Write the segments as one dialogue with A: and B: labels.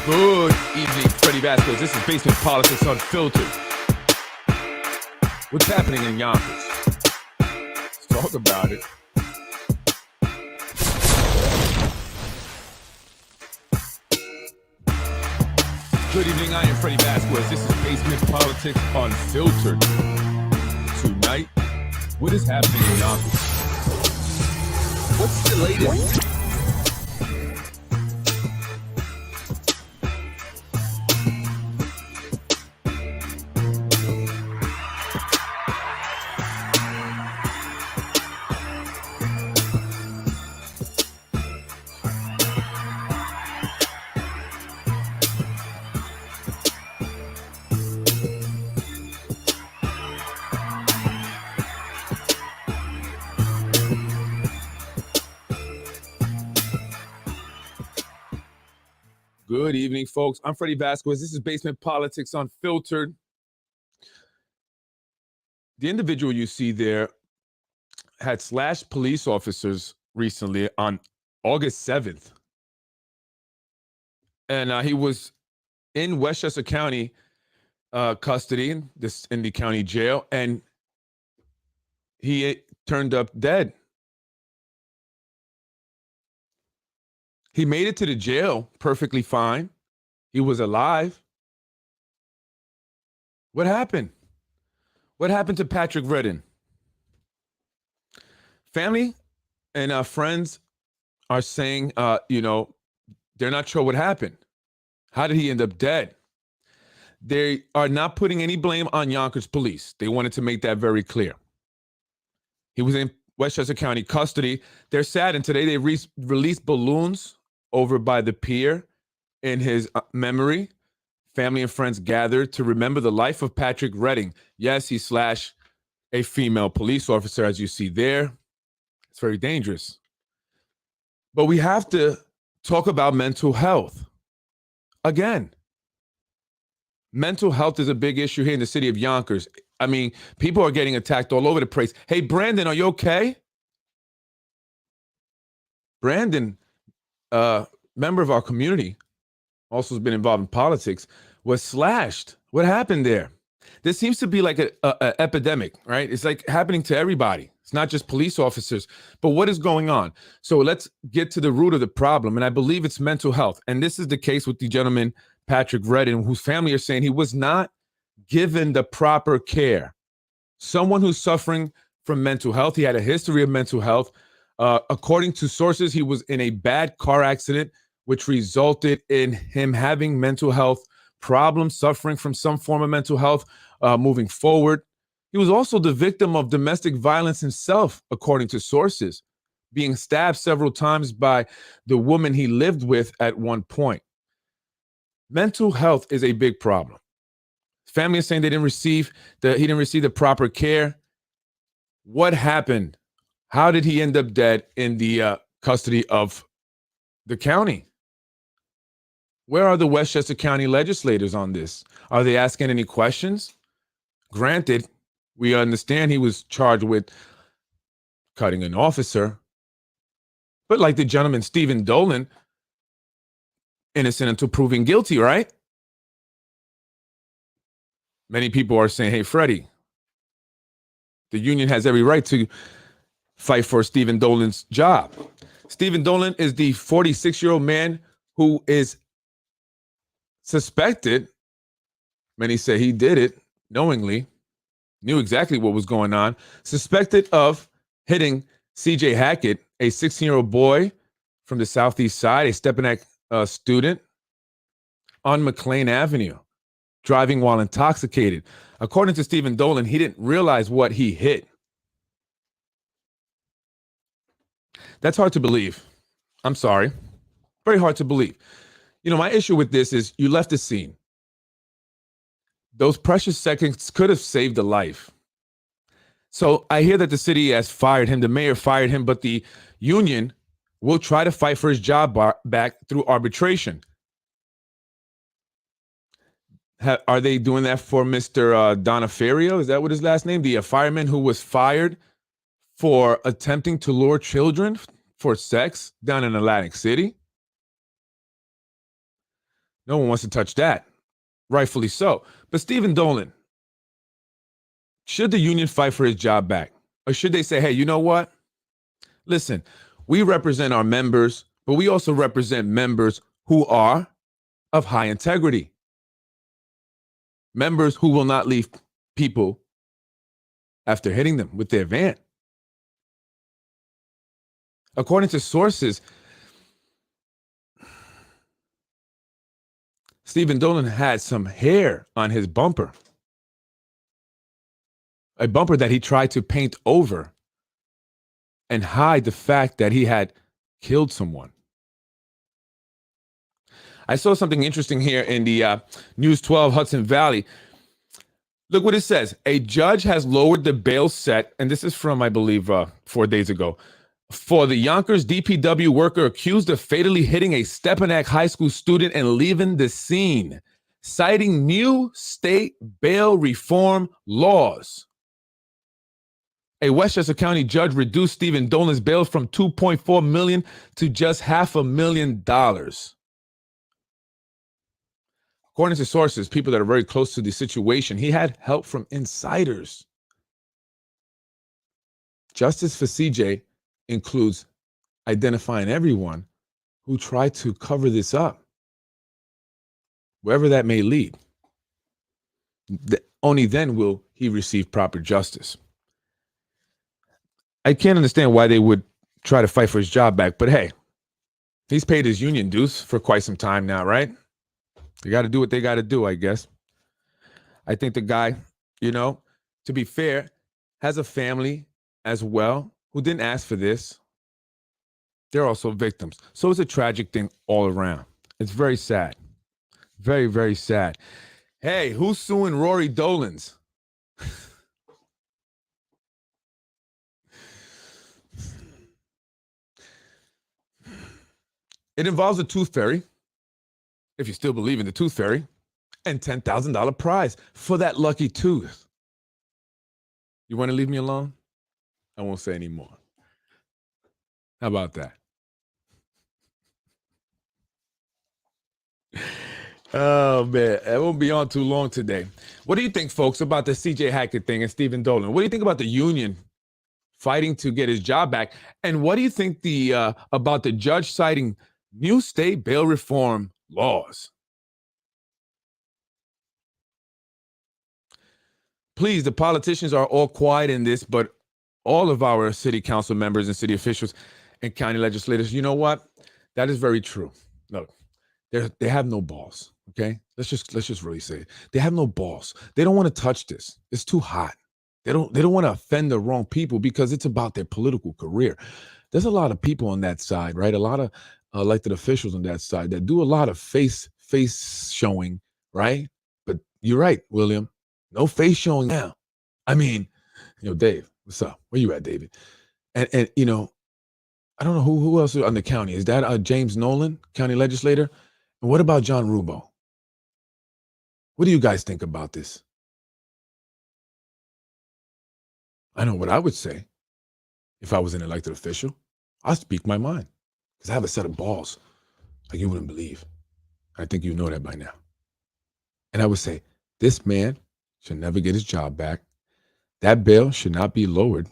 A: Good evening, Freddie Vasquez. This is Basement Politics Unfiltered. What's happening in Yonkers? Let's talk about it. Good evening, I am Freddie Vasquez. This is Basement Politics Unfiltered. Tonight, what is happening in Yonkers? What's the latest? Good evening, folks. I'm Freddie Vasquez. This is Basement Politics Unfiltered. The individual you see there had slashed police officers recently on August 7th. And he was in Westchester County custody, in the county jail, and he turned up dead. He made it to the jail perfectly fine. He was alive. What happened? What happened to Patrick Redden? Family and friends are saying, they're not sure what happened. How did he end up dead? They are not putting any blame on Yonkers police. They wanted to make that very clear. He was in Westchester County custody. They're saddened today. They released balloons over by the pier in his memory. Family and friends gathered to remember the life of Patrick Redding. Yes, he slashed a female police officer, as you see there. It's very dangerous. But we have to talk about mental health. Again, mental health is a big issue here in the city of Yonkers. I mean, people are getting attacked all over the place. Hey, Brandon, are you okay? Brandon, member of our community, also has been involved in politics, was slashed. What happened there? This seems to be like an epidemic, right? It's like happening to everybody. It's not just police officers, but what is going on? So let's get to the root of the problem, and I believe it's mental health. And this is the case with the gentleman, Patrick Redden, whose family are saying he was not given the proper care. Someone who's suffering from mental health. He had a history of mental health. According to sources, he was in a bad car accident, which resulted in him having mental health problems, suffering from some form of mental health moving forward. He was also the victim of domestic violence himself, according to sources, being stabbed several times by the woman he lived with at one point. Mental health is a big problem. Family is saying he didn't receive the proper care. What happened? How did he end up dead in the custody of the county? Where are the Westchester County legislators on this? Are they asking any questions? Granted, we understand he was charged with cutting an officer, but like the gentleman, Stephen Dolan, innocent until proven guilty, right? Many people are saying, hey, Freddie, the union has every right to fight for Stephen Dolan's job. Stephen Dolan is the 46-year-old man who is suspected, many say he did it knowingly, knew exactly what was going on, suspected of hitting CJ Hackett, a 16-year-old boy from the Southeast Side, a Stepinac student, on McLean Avenue, driving while intoxicated. According to Stephen Dolan, he didn't realize what he hit. That's hard to believe. I'm sorry. Very hard to believe. My issue with this is you left the scene. Those precious seconds could have saved a life. So I hear that the city has fired him. The mayor fired him, but the union will try to fight for his job back through arbitration. Are they doing that for Mr. Donaferio? Is that what his last name? The fireman who was fired for attempting to lure children for sex down in Atlantic City? No one wants to touch that. Rightfully so. But Stephen Dolan, should the union fight for his job back? Or should they say, hey, you know what? Listen, we represent our members, but we also represent members who are of high integrity. Members who will not leave people after hitting them with their van. According to sources, Stephen Dolan had some hair on his bumper, a bumper that he tried to paint over and hide the fact that he had killed someone. I saw something interesting here in the News 12 Hudson Valley. Look what it says. A judge has lowered the bail set, and this is from, I believe, 4 days ago, for the Yonkers DPW worker accused of fatally hitting a Stepinac High School student and leaving the scene, citing new state bail reform laws. A Westchester County judge reduced Stephen Dolan's bail from $2.4 million to just $500,000. According to sources, people that are very close to the situation, he had help from insiders. Justice for CJ includes identifying everyone who tried to cover this up, wherever that may lead. Only then will he receive proper justice. I can't understand why they would try to fight for his job back, but hey, he's paid his union dues for quite some time now, right? They got to do what they got to do, I guess. I think the guy, to be fair, has a family as well who didn't ask for this. They're also victims. So it's a tragic thing all around. It's very sad. Very, very sad. Hey, who's suing Rory Dolans? It involves a tooth fairy, if you still believe in the tooth fairy, and $10,000 prize for that lucky tooth. You want to leave me alone? I won't say any more. How about that? Oh, man. I won't be on too long today. What do you think, folks, about the CJ Hackett thing and Stephen Dolan? What do you think about the union fighting to get his job back? And what do you think about the judge citing new state bail reform laws? Please, the politicians are all quiet in this, but all of our city council members and city officials and county legislators, you know what? That is very true. Look, they have no balls. Okay, let's just really say it. They have no balls. They don't want to touch this. It's too hot. They don't want to offend the wrong people because it's about their political career. There's a lot of people on that side, right? A lot of elected officials on that side that do a lot of face showing, right? But you're right, William. No face showing now. I mean, Dave, what's up? Where you at, David? And I don't know who else on the county. Is that James Nolan, county legislator? And what about John Rubo? What do you guys think about this? I know what I would say if I was an elected official. I'd speak my mind because I have a set of balls like you wouldn't believe. I think you know that by now. And I would say, this man should never get his job back. That bail should not be lowered.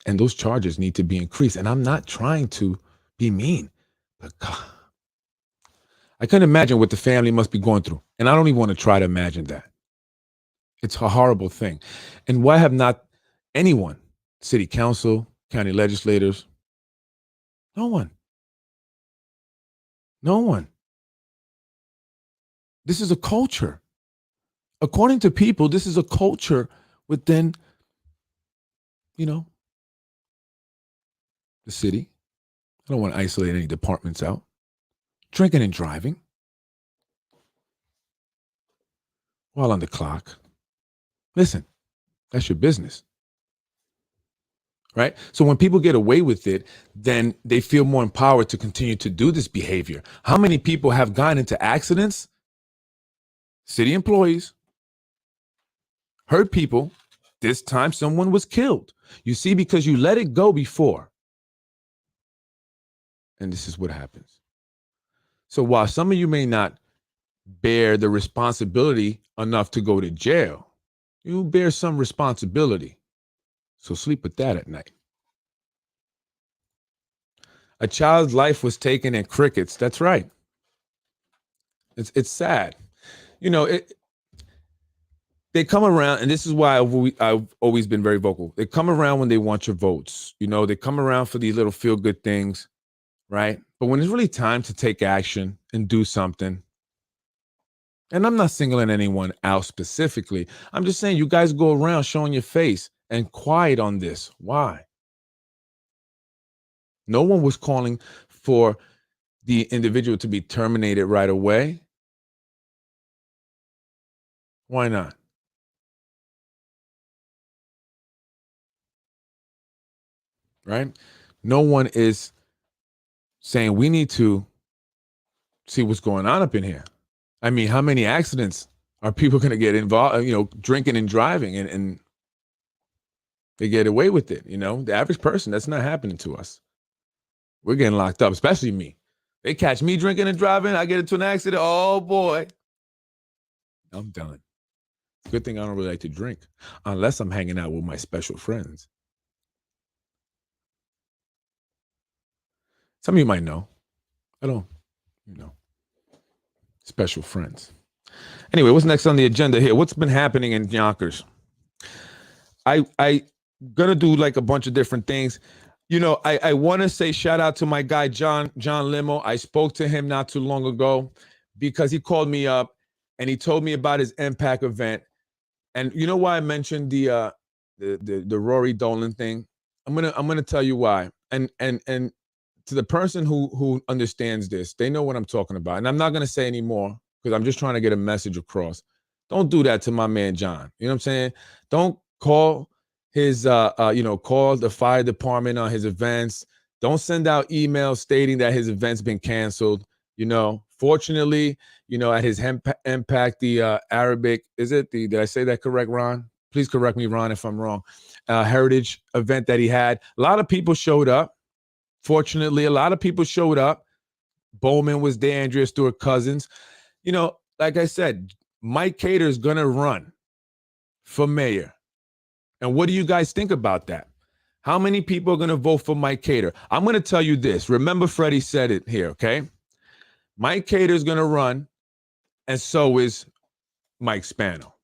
A: And those charges need to be increased. And I'm not trying to be mean, but God, I couldn't imagine what the family must be going through. And I don't even want to try to imagine that. It's a horrible thing. And why have not anyone, city council, county legislators, no one. This is a culture. According to people, this is a culture within, the city. I don't want to isolate any departments out. Drinking and driving while on the clock. Listen, that's your business. Right? So when people get away with it, then they feel more empowered to continue to do this behavior. How many people have gotten into accidents? City employees, hurt people. This time someone was killed. You see, because you let it go before. And this is what happens. So while some of you may not bear the responsibility enough to go to jail, you bear some responsibility. So sleep with that at night. A child's life was taken in crickets. That's right. It's sad. You know, they come around, and this is why I've always been very vocal. They come around when they want your votes. You know, they come around for these little feel good things, right? But when it's really time to take action and do something, and I'm not singling anyone out specifically, I'm just saying you guys go around showing your face and quiet on this. Why? No one was calling for the individual to be terminated right away. Why not? Right? No one is saying we need to see what's going on up in here. I mean, how many accidents are people going to get involved, drinking and driving and they get away with it? The average person, that's not happening to us. We're getting locked up, especially me. They catch me drinking and driving, I get into an accident. Oh boy, I'm done. Good thing I don't really like to drink unless I'm hanging out with my special friends. Some of you might know. I don't, special friends. Anyway, what's next on the agenda here? What's been happening in Yonkers? I gonna do like a bunch of different things. I want to say shout out to my guy John Limo. I spoke to him not too long ago because he called me up and he told me about his Impact event. And you know why I mentioned the Rory Dolan thing? I'm gonna tell you why. And to the person who understands this, they know what I'm talking about. And I'm not gonna say anymore because I'm just trying to get a message across. Don't do that to my man John. You know what I'm saying? Don't call his call the fire department on his events. Don't send out emails stating that his event's been canceled. Fortunately, at his Impact, the Arabic, did I say that correct, Ron? Please correct me, Ron, if I'm wrong. Heritage event that he had. A lot of people showed up. Fortunately, a lot of people showed up. Bowman was there, Andrea Stewart Cousins. Like I said, Mike Cater is going to run for mayor. And what do you guys think about that? How many people are going to vote for Mike Cater? I'm going to tell you this. Remember, Freddie said it here, okay? Mike Cater is going to run, and so is Mike Spano.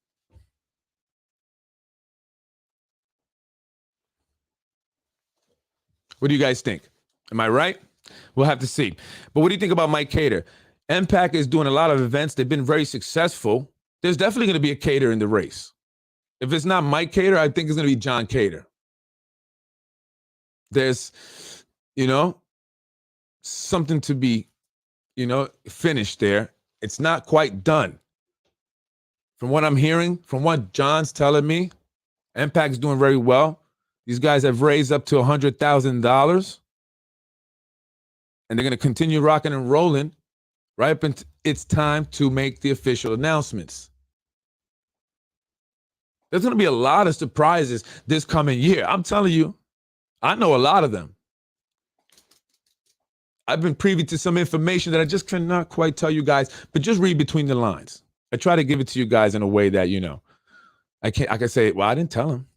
A: What do you guys think? Am I right? We'll have to see. But what do you think about Mike Cater? Impact is doing a lot of events. They've been very successful. There's definitely going to be a Cater in the race. If it's not Mike Cater, I think it's going to be John Cater. There's, something to be, finished there. It's not quite done. From what I'm hearing, from what John's telling me, Impact's doing very well. These guys have raised up to $100,000. And they're going to continue rocking and rolling right up until it's time to make the official announcements. There's going to be a lot of surprises this coming year. I'm telling you, I know a lot of them. I've been privy to some information that I just cannot quite tell you guys, but just read between the lines. I try to give it to you guys in a way that, I can say, well, I didn't tell him.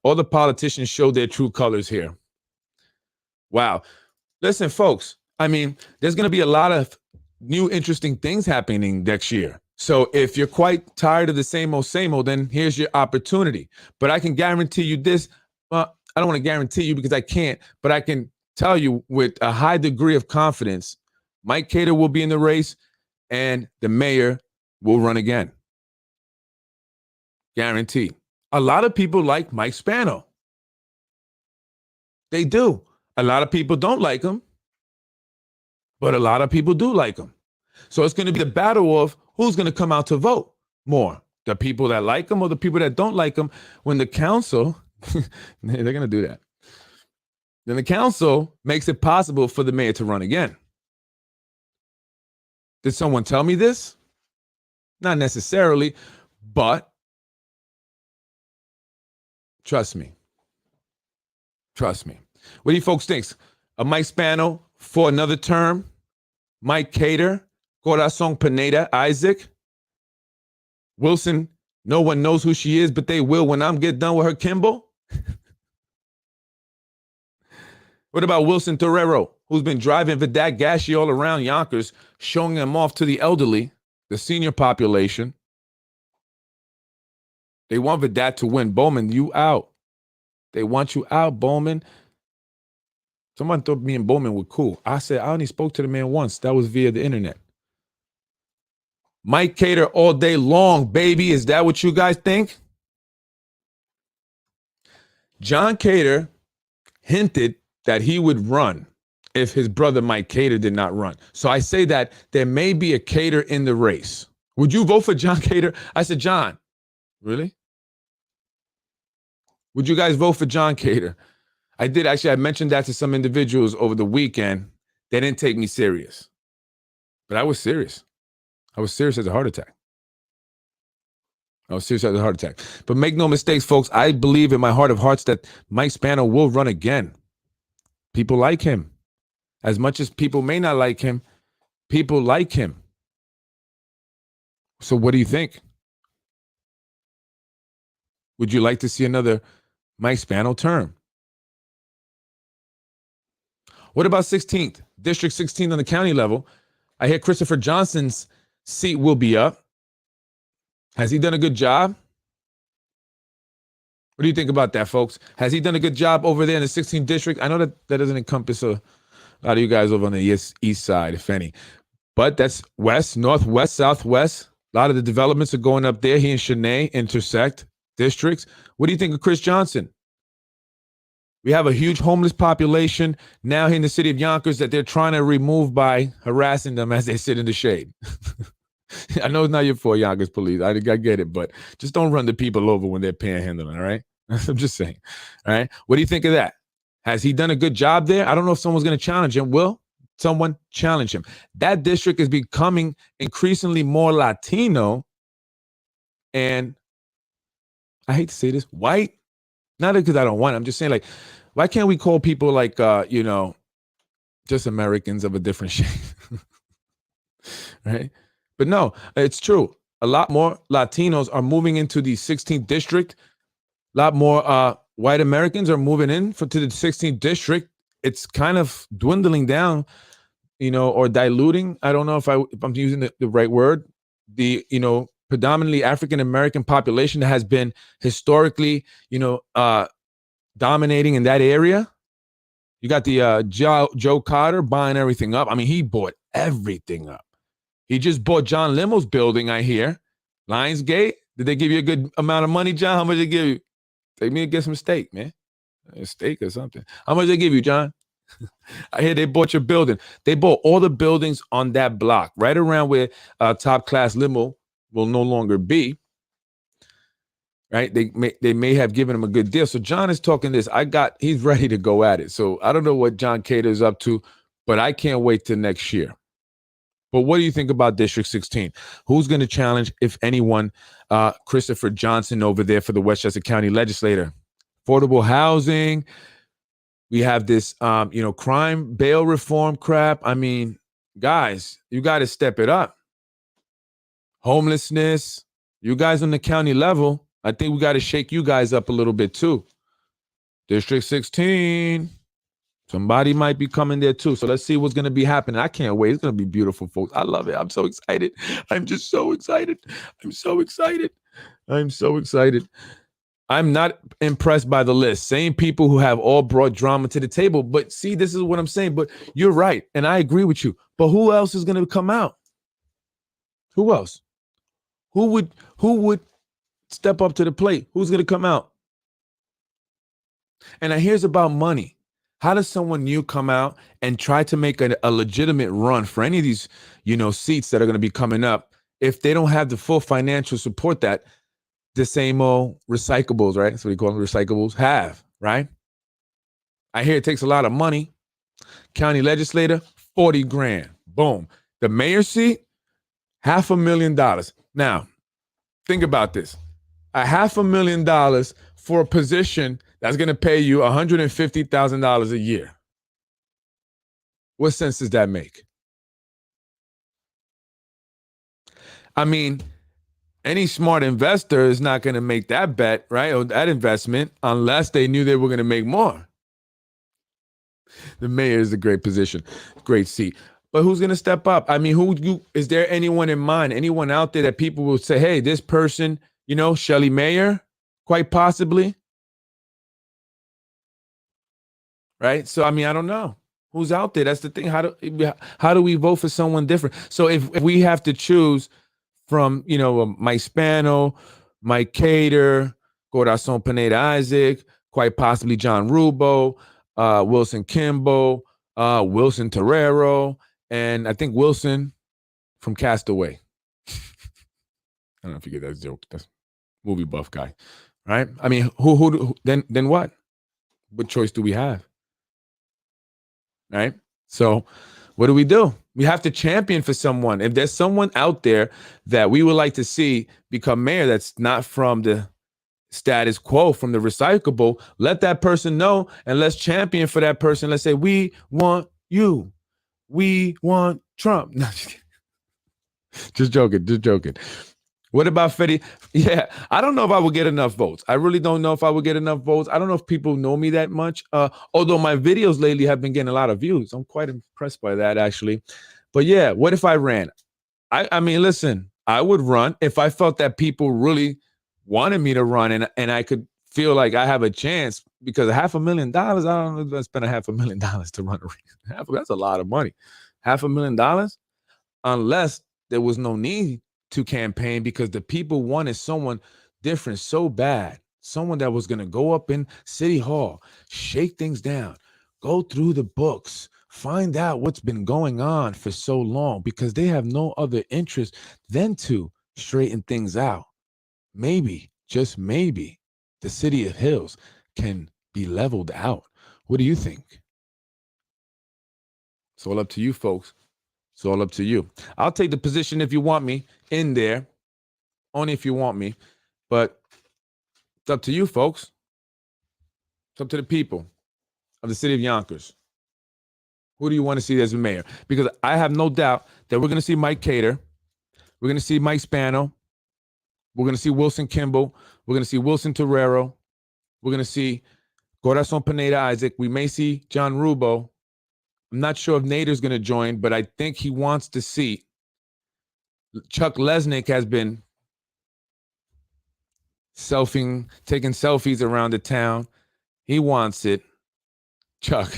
A: All the politicians show their true colors here. Wow. Listen, folks, there's going to be a lot of new interesting things happening next year. So if you're quite tired of the same old, then here's your opportunity. But I can guarantee you this. Well, I don't want to guarantee you because I can't, but I can tell you with a high degree of confidence, Mike Cater will be in the race and the mayor will run again. Guarantee. A lot of people like Mike Spano. They do. A lot of people don't like him, but a lot of people do like him. So it's going to be the battle of who's going to come out to vote more. The people that like him or the people that don't like him. When the council, they're going to do that. Then the council makes it possible for the mayor to run again. Did someone tell me this? Not necessarily, but trust me. Trust me. What do you folks think? Mike Spano for another term? Mike Cater, Corazon Pineda, Isaac. Wilson, no one knows who she is, but they will when I'm get done with her Kimball. What about Wilson Torrero, who's been driving Vidac Gashi all around Yonkers, showing them off to the elderly, the senior population? They want Vidac to win. Bowman, you out. They want you out, Bowman. Someone thought me and Bowman were cool. I said, I only spoke to the man once. That was via the internet. Mike Cater all day long, baby. Is that what you guys think? John Cater hinted that he would run if his brother Mike Cater did not run. So I say that there may be a Cater in the race. Would you vote for John Cater? I said, John, really? Would you guys vote for John Cater? I did actually. I mentioned that to some individuals over the weekend. They didn't take me serious. But I was serious. I was serious as a heart attack. I was serious as a heart attack. But make no mistakes, folks. I believe in my heart of hearts that Mike Spano will run again. People like him. As much as people may not like him, people like him. So what do you think? Would you like to see another Mike Spano term? What about 16th? District 16 on the county level. I hear Christopher Johnson's seat will be up. Has he done a good job? What do you think about that, folks? Has he done a good job over there in the 16th district? I know that doesn't encompass a lot of you guys over on the east side, if any. But that's west, northwest, southwest. A lot of the developments are going up there. He and Shanae intersect districts. What do you think of Chris Johnson? We have a huge homeless population now here in the city of Yonkers that they're trying to remove by harassing them as they sit in the shade. I know it's not your fault, Yonkers police. I get it, but just don't run the people over when they're panhandling, all right? I'm just saying, all right? What do you think of that? Has he done a good job there? I don't know if someone's going to challenge him. Will someone challenge him? That district is becoming increasingly more Latino and, I hate to say this, white. Not because I don't want it. I'm just saying, like, why can't we call people like, just Americans of a different shade? Right? But no, it's true. A lot more Latinos are moving into the 16th district. A lot more white Americans are moving in to the 16th district. It's kind of dwindling down, or diluting. I don't know if I'm using the right word. The, predominantly African American population that has been historically, dominating in that area. You got the Joe Carter buying everything up. I mean, he bought everything up. He just bought John Limo's building, I hear. Lionsgate. Did they give you a good amount of money, John? How much did they give you? Take me to get some steak, man. A steak or something. How much did they give you, John? I hear they bought your building. They bought all the buildings on that block, right around where Top Class Limo will no longer be. Right? They may have given him a good deal. So John is talking this. He's ready to go at it. So I don't know what John Cater is up to, but I can't wait till next year. But what do you think about District 16? Who's going to challenge, if anyone, Christopher Johnson over there for the Westchester County Legislator? Affordable housing. We have this, crime bail reform crap. I mean, guys, you got to step it up. Homelessness. You guys on the county level, I think we got to shake you guys up a little bit too. District 16. Somebody might be coming there too. So let's see what's going to be happening. I can't wait. It's going to be beautiful, folks. I love it. I'm so excited. I'm just so excited. I'm so excited. I'm so excited. I'm not impressed by the list. Same people who have all brought drama to the table. But see, this is what I'm saying. But you're right. And I agree with you. But who else is going to come out? Who else? Who would step up to the plate? Who's going to come out? And here's about money. How does someone new come out and try to make a legitimate run for any of these, seats that are going to be coming up if they don't have the full financial support that the same old recyclables, right? That's what you call them, recyclables, have, right? I hear it takes a lot of money. County legislator, 40 grand. Boom. The mayor's seat, $500,000. Now, think about this. $500,000 for a position that's going to pay you $150,000 a year. What sense does that make? I mean, any smart investor is not going to make that bet, right? Or that investment unless they knew they were going to make more. The mayor is a great position, great seat. But who's going to step up? I mean, is there anyone in mind? Anyone out there that people will say, hey, this person, Shelley Mayer, quite possibly? Right? So, I mean, I don't know. Who's out there? That's the thing. How do we vote for someone different? So if we have to choose from, Mike Spano, Mike Cater, Corazon Pineda Isaac, quite possibly John Rubo, Wilson Kimball, Wilson Terrero, and I think Wilson from Castaway. I don't know if you get that joke. That's movie buff guy, right? I mean, who then what? What choice do we have? Right? So what do? We have to champion for someone. If there's someone out there that we would like to see become mayor that's not from the status quo, from the recyclable, let that person know and let's champion for that person. Let's say, we want you. We want Trump. No, just joking. What about Fetty? Yeah, I don't know if I would get enough votes. I really don't know if I would get enough votes. I don't know if people know me that much. Although my videos lately have been getting a lot of views. I'm quite impressed by that, actually. But yeah, what if I ran? I mean, listen, I would run if I felt that people really wanted me to run and I could feel like I have a chance, because $500,000, I don't know if I spend $500,000 to run a race. That's a lot of money. $500,000, unless there was no need to campaign because the people wanted someone different so bad, someone that was going to go up in City Hall, shake things down, go through the books, find out what's been going on for so long, because they have no other interest than to straighten things out. Maybe, just maybe, the city of Hills can be leveled out. What do you think? It's all up to you, folks. It's all up to you. I'll take the position if you want me in there, only if you want me. But it's up to you, folks. It's up to the people of the city of Yonkers. Who do you want to see as a mayor? Because I have no doubt that we're going to see Mike Cater. We're going to see Mike Spano. We're going to see Wilson Kimball. We're going to see Wilson Terrero. We're going to see Corazon Pineda Isaac. We may see John Rubo. I'm not sure if Nader's going to join, but I think he wants to see. Chuck Lesnick has been taking selfies around the town. He wants it. Chuck.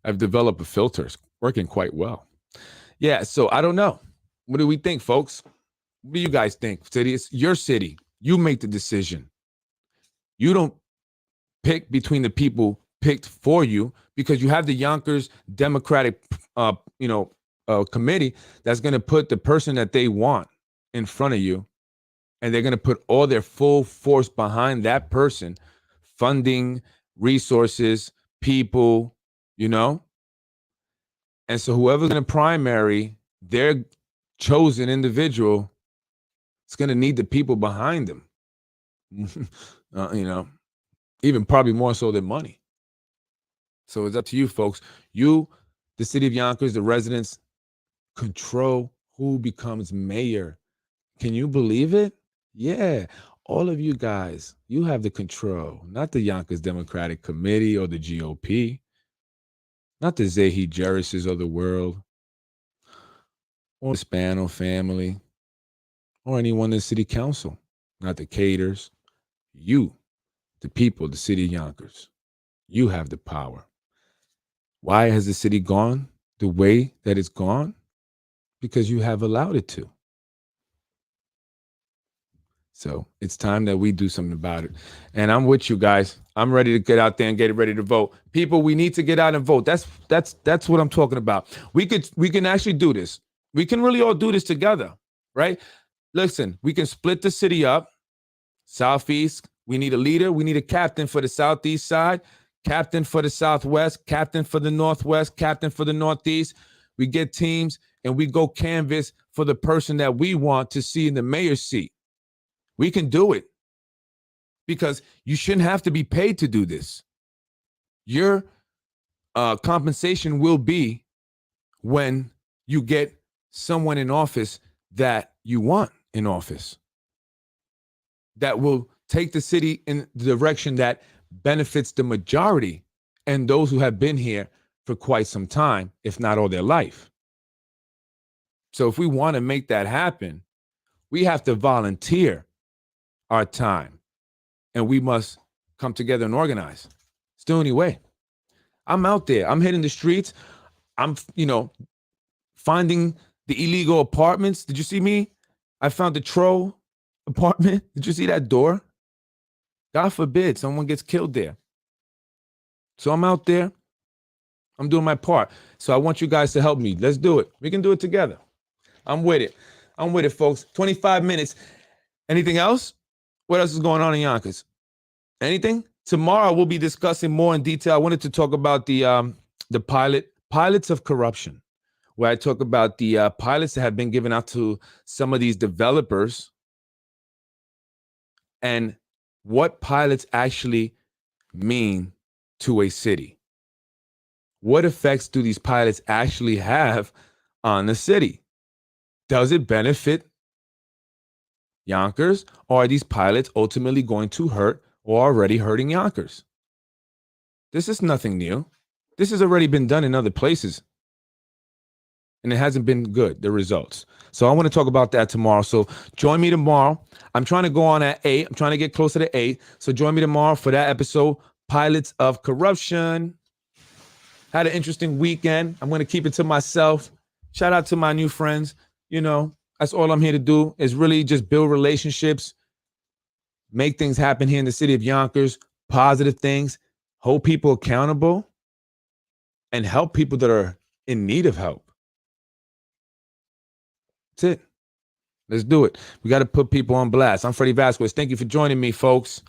A: I've developed a filter. It's working quite well. Yeah, so I don't know. What do we think, folks? What do you guys think? City, it's your city. You make the decision. You don't pick between the people picked for you, because you have the Yonkers Democratic, committee that's going to put the person that they want in front of you, and they're going to put all their full force behind that person, funding, resources, people, And so whoever's in a primary, their chosen individual is going to need the people behind them. Even probably more so than money. So it's up to you, folks. You, the city of Yonkers, the residents, control who becomes mayor. Can you believe it? Yeah. All of you guys, you have the control, not the Yonkers Democratic Committee or the GOP, not the Zahi Jerrises of the world, or the Spano family, or anyone in the city council, not the Caters. You, the people, the city of Yonkers, you have the power. Why has the city gone the way that it's gone? Because you have allowed it to. So it's time that we do something about it. And I'm with you guys. I'm ready to get out there and get ready to vote. People, we need to get out and vote. That's what I'm talking about. We can actually do this. We can really all do this together, right? Listen, we can split the city up. Southeast, we need a leader. We need a captain for the Southeast side, captain for the Southwest, captain for the Northwest, captain for the Northeast. We get teams and we go canvas for the person that we want to see in the mayor's seat. We can do it, because you shouldn't have to be paid to do this. You're compensation will be when you get someone in office that you want in office, that will take the city in the direction that benefits the majority and those who have been here for quite some time, if not all their life. So if we want to make that happen, we have to volunteer our time, and we must come together and organize. It's the only way. I'm out there. I'm hitting the streets. I'm, finding the illegal apartments. Did you see me? I found the Tro apartment. Did you see that door? God forbid someone gets killed there. So I'm out there. I'm doing my part. So I want you guys to help me. Let's do it. We can do it together. I'm with it. I'm with it, folks. 25 minutes. Anything else? What else is going on in Yonkers? Anything? Tomorrow we'll be discussing more in detail. I wanted to talk about the pilots of corruption, where I talk about the pilots that have been given out to some of these developers and what pilots actually mean to a city. What effects do these pilots actually have on the city? Does it benefit Yonkers, or are these pilots ultimately going to hurt or already hurting Yonkers? This is nothing new. This has already been done in other places, and it hasn't been good, the results. So I want to talk about that tomorrow. So join me tomorrow. I'm trying to go on at 8. I'm trying to get closer to 8. So join me tomorrow for that episode, Pilots of Corruption. Had an interesting weekend. I'm going to keep it to myself. Shout out to my new friends. That's all I'm here to do, is really just build relationships, make things happen here in the city of Yonkers, positive things, hold people accountable, and help people that are in need of help. That's it. Let's do it. We got to put people on blast. I'm Freddie Vasquez. Thank you for joining me, folks.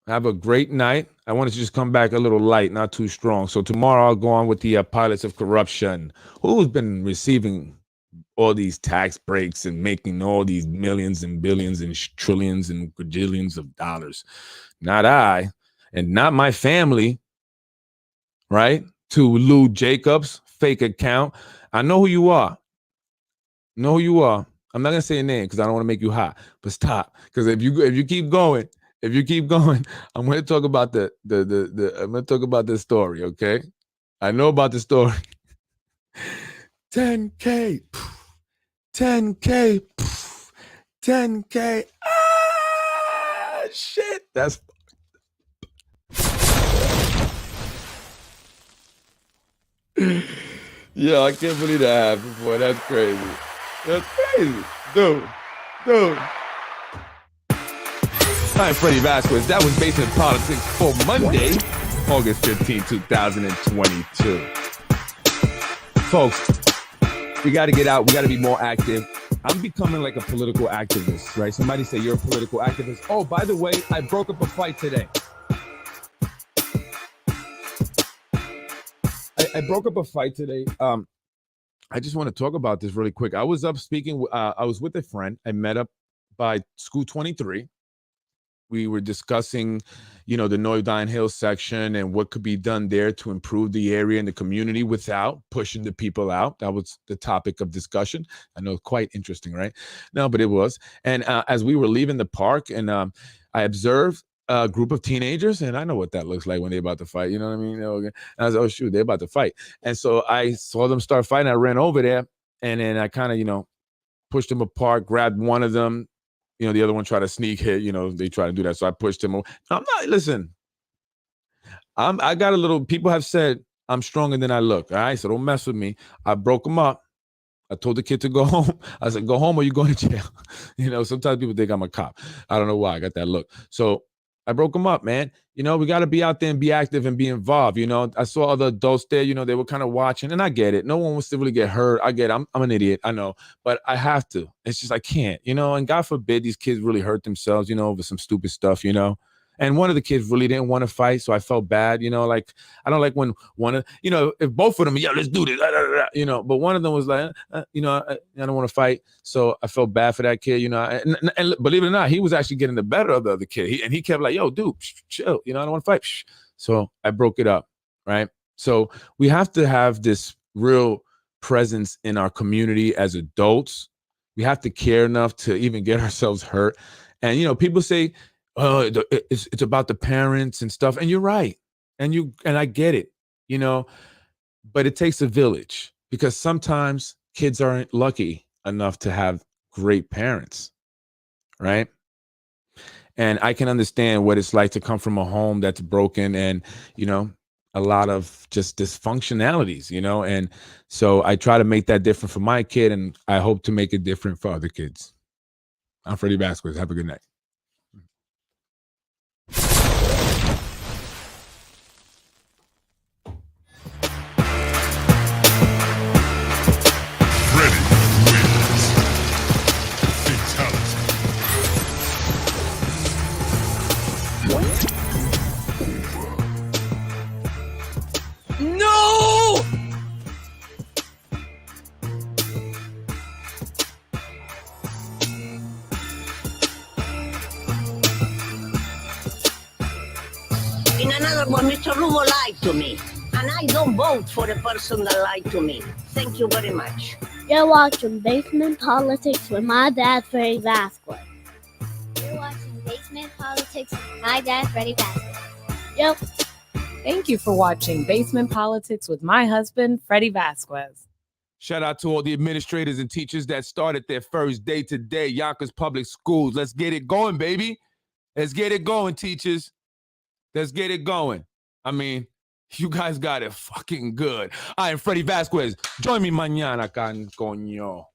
A: Have a great night. I wanted to just come back a little light, not too strong. So tomorrow I'll go on with the pilots of corruption. Who's been receiving all these tax breaks and making all these millions and billions and trillions and quadrillions of dollars? Not I, and not my family, right? To Lou Jacobs, fake account. I know who you are. Know who you are. I'm not gonna say your name because I don't want to make you hot, but stop. Because if you keep going, I'm going to talk about I'm going to talk about this story. Okay, I know about the story. 10K, 10K, 10K. Ah, shit. That's yeah. I can't believe that happened, boy. That's crazy. That's crazy, dude. I'm Freddie Vasquez. That was Basement Politics for Monday, August 15, 2022. Folks, we got to get out. We got to be more active. I'm becoming like a political activist, right? Somebody say you're a political activist. Oh, by the way, I broke up a fight today. I broke up a fight today. I just want to talk about this really quick. I was up speaking. I was with a friend. I met up by School 23. We were discussing, the Noydine Hill section and what could be done there to improve the area and the community without pushing the people out. That was the topic of discussion. I know, quite interesting, right? No, but it was. And as we were leaving the park, and I observed a group of teenagers, and I know what that looks like when they're about to fight. You know what I mean? And I was, oh shoot, they're about to fight. And so I saw them start fighting. I ran over there, and then I kind of, pushed them apart, grabbed one of them. The other one tried to sneak hit, they try to do that. So I pushed him. Listen, I got a little, people have said I'm stronger than I look. All right. So don't mess with me. I broke him up. I told the kid to go home. I said, go home or you going to jail. Sometimes people think I'm a cop. I don't know why I got that look. So I broke him up, man. We got to be out there and be active and be involved. I saw other adults there, they were kind of watching, and I get it. No one wants to really get hurt. I get it. I'm an idiot. I know, but I have to. It's just, I can't, and God forbid these kids really hurt themselves, over some stupid stuff, And one of the kids really didn't want to fight, so I felt bad, like, I don't like when one of, if both of them, yeah, let's do this, but one of them was like, I don't want to fight, so I felt bad for that kid, and believe it or not, he was actually getting the better of the other kid, he kept like, yo, dude, chill, I don't want to fight, So I broke it up, right? So we have to have this real presence in our community as adults. We have to care enough to even get ourselves hurt. And people say, "Oh, it's about the parents and stuff," and you're right. And I get it, you know, but it takes a village because sometimes kids aren't lucky enough to have great parents, right? And I can understand what it's like to come from a home that's broken and, you know, a lot of just dysfunctionalities, and so I try to make that different for my kid, and I hope to make it different for other kids. I'm Freddie Vasquez. Have a good night.
B: Freddie wins. Fatality.
A: No!
C: In another one, Mr. Lugo lied to me. And I don't vote for the person that lied to me. Thank you very much.
D: You're watching Basement Politics with my dad, Freddie Vasquez.
E: You're watching Basement Politics with my dad, Freddie Vasquez.
D: Yep.
F: Thank you for watching Basement Politics with my husband, Freddie Vasquez.
A: Shout out to all the administrators and teachers that started their first day today. Yonkers Public Schools. Let's get it going, baby. Let's get it going, teachers. Let's get it going. I mean, you guys got it fucking good. I am Freddie Vasquez. Join me mañana, coño.